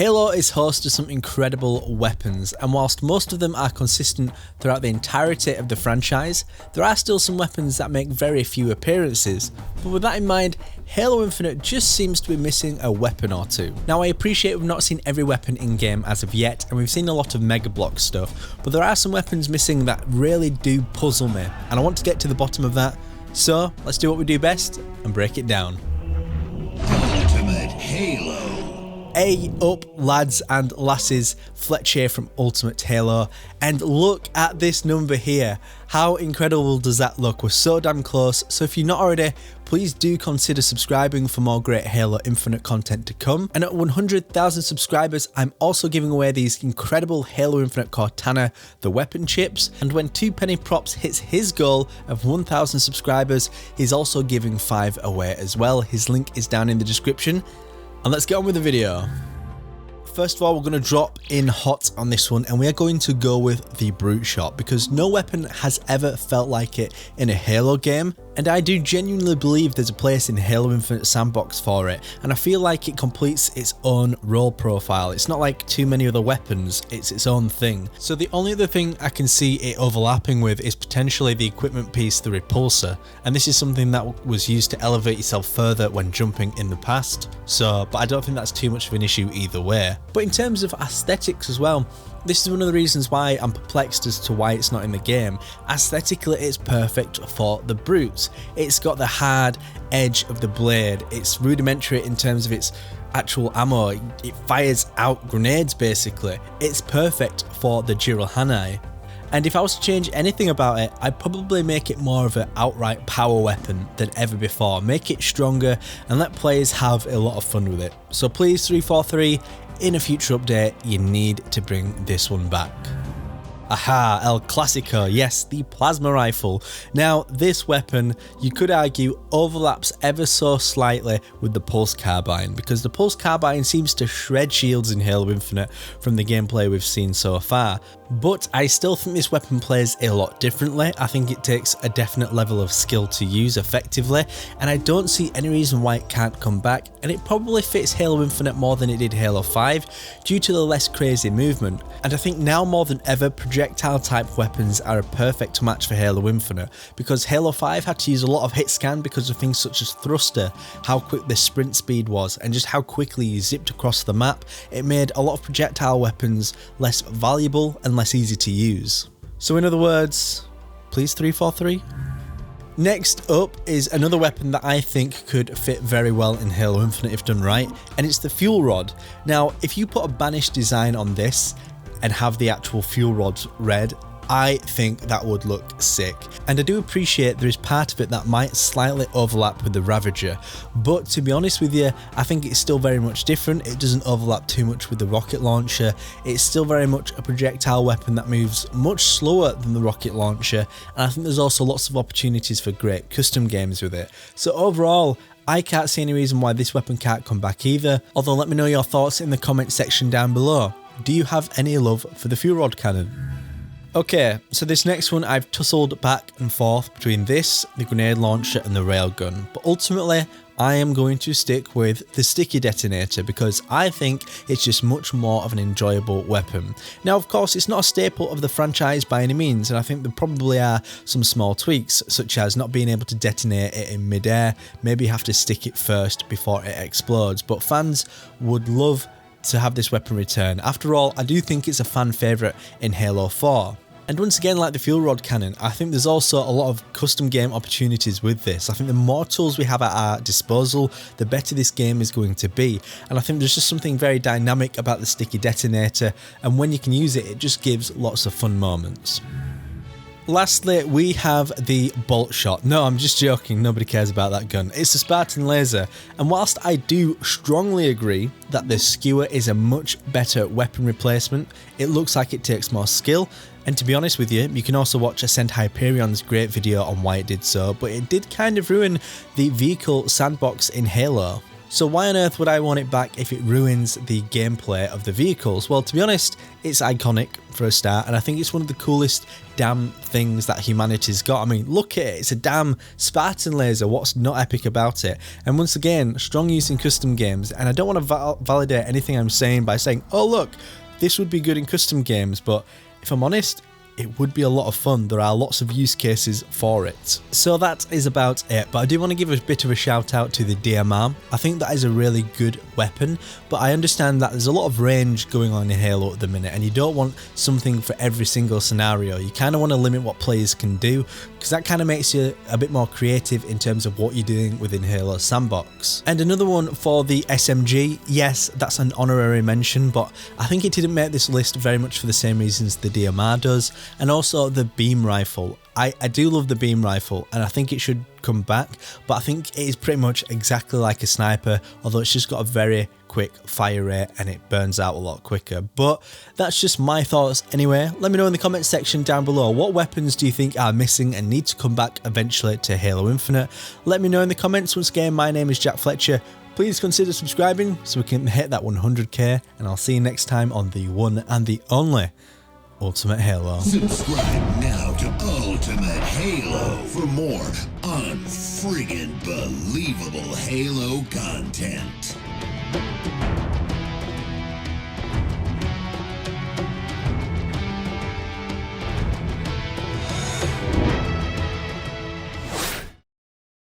Halo is host to some incredible weapons, and whilst most of them are consistent throughout the entirety of the franchise, there are still some weapons that make very few appearances. But with that in mind, Halo Infinite just seems to be missing a weapon or two. Now I appreciate we've not seen every weapon in game as of yet, and we've seen a lot of Mega Block stuff, but there are some weapons missing that really do puzzle me, and I want to get to the bottom of that. So let's do what we do best and break it down. Ultimate Halo. Hey up lads and lasses, Fletch here from Ultimate Halo, and look at this number here. How incredible does that look? We're so damn close, so if you're not already, please do consider subscribing for more great Halo Infinite content to come. And at 100,000 subscribers, I'm also giving away these incredible Halo Infinite Cortana, the weapon chips, and when 2penny Props hits his goal of 1,000 subscribers, he's also giving 5 away as well. His link is down in the description. And let's get on with the video. First of all, we're going to drop in hot on this one, and we are going to go with the Brute Shot because no weapon has ever felt like it in a Halo game, and I do genuinely believe there's a place in Halo Infinite Sandbox for it, and I feel like it completes its own role profile. It's not like too many other weapons, it's its own thing. So the only other thing I can see it overlapping with is potentially the equipment piece, the repulsor, and this is something that was used to elevate yourself further when jumping in the past. But I don't think that's too much of an issue either way. But in terms of aesthetics as well, this is one of the reasons why I'm perplexed as to why it's not in the game. Aesthetically, it's perfect for the brutes. It's got the hard edge of the blade. It's rudimentary in terms of its actual ammo. It fires out grenades basically. It's perfect for the Jiralhanae. And if I was to change anything about it, I'd probably make it more of an outright power weapon than ever before. Make it stronger and let players have a lot of fun with it. So please 343, in a future update, you need to bring this one back. Aha, El Clasico, yes, the plasma rifle. Now, this weapon, you could argue, overlaps ever so slightly with the pulse carbine, because the pulse carbine seems to shred shields in Halo Infinite from the gameplay we've seen so far. But I still think this weapon plays a lot differently. I think it takes a definite level of skill to use effectively, and I don't see any reason why it can't come back, and it probably fits Halo Infinite more than it did Halo 5 due to the less crazy movement. And I think now more than ever, projectile type weapons are a perfect match for Halo Infinite, because Halo 5 had to use a lot of hit scan because of things such as thruster, how quick the sprint speed was, and just how quickly you zipped across the map. It made a lot of projectile weapons less valuable and less easy to use. So in other words, please 343. Next up is another weapon that I think could fit very well in Halo Infinite if done right, and it's the fuel rod. Now, if you put a banished design on this and have the actual fuel rods red, I think that would look sick. And I do appreciate there is part of it that might slightly overlap with the Ravager, but to be honest with you, I think it's still very much different. It doesn't overlap too much with the rocket launcher. It's still very much a projectile weapon that moves much slower than the rocket launcher, and I think there's also lots of opportunities for great custom games with it. So overall, I can't see any reason why this weapon can't come back either, although let me know your thoughts in the comment section down below. Do you have any love for the fuel rod cannon? Okay, so this next one I've tussled back and forth between this, the grenade launcher and the railgun, but ultimately I am going to stick with the sticky detonator because I think it's just much more of an enjoyable weapon. Now of course it's not a staple of the franchise by any means, and I think there probably are some small tweaks such as not being able to detonate it in midair, maybe you have to stick it first before it explodes, but fans would love to have this weapon return. After all, I do think it's a fan favourite in Halo 4. And once again, like the fuel rod cannon, I think there's also a lot of custom game opportunities with this. I think the more tools we have at our disposal, the better this game is going to be. And I think there's just something very dynamic about the sticky detonator, and when you can use it, it just gives lots of fun moments. Lastly, we have the bolt shot. No, I'm just joking, nobody cares about that gun. It's the Spartan laser, and whilst I do strongly agree that the skewer is a much better weapon replacement, it looks like it takes more skill, and to be honest with you, you can also watch Ascent Hyperion's great video on why it did so, but it did kind of ruin the vehicle sandbox in Halo. So why on earth would I want it back if it ruins the gameplay of the vehicles? Well, to be honest, it's iconic for a start, and I think it's one of the coolest damn things that humanity's got. I mean, look at it, it's a damn Spartan laser, what's not epic about it? And once again, strong use in custom games, and I don't want to validate anything I'm saying by saying, oh look, this would be good in custom games, but if I'm honest, it would be a lot of fun. There are lots of use cases for it. So that is about it, but I do want to give a bit of a shout out to the DMR. I think that is a really good weapon, but I understand that there's a lot of range going on in Halo at the minute, and you don't want something for every single scenario. You kind of want to limit what players can do, because that kind of makes you a bit more creative in terms of what you're doing within Halo Sandbox. And another one for the SMG, yes, that's an honorary mention, but I think it didn't make this list very much for the same reasons the DMR does. And also the beam rifle. I do love the beam rifle, and I think it should come back, but I think it is pretty much exactly like a sniper, although it's just got a very quick fire rate and it burns out a lot quicker. But that's just my thoughts anyway. Let me know in the comments section down below, what weapons do you think are missing and need to come back eventually to Halo Infinite? Let me know in the comments. Once again, my name is Jack Fletcher. Please consider subscribing so we can hit that 100k, and I'll see you next time on the one and the only Ultimate Halo. Subscribe now to Ultimate Halo for more unfriggin' believable Halo content.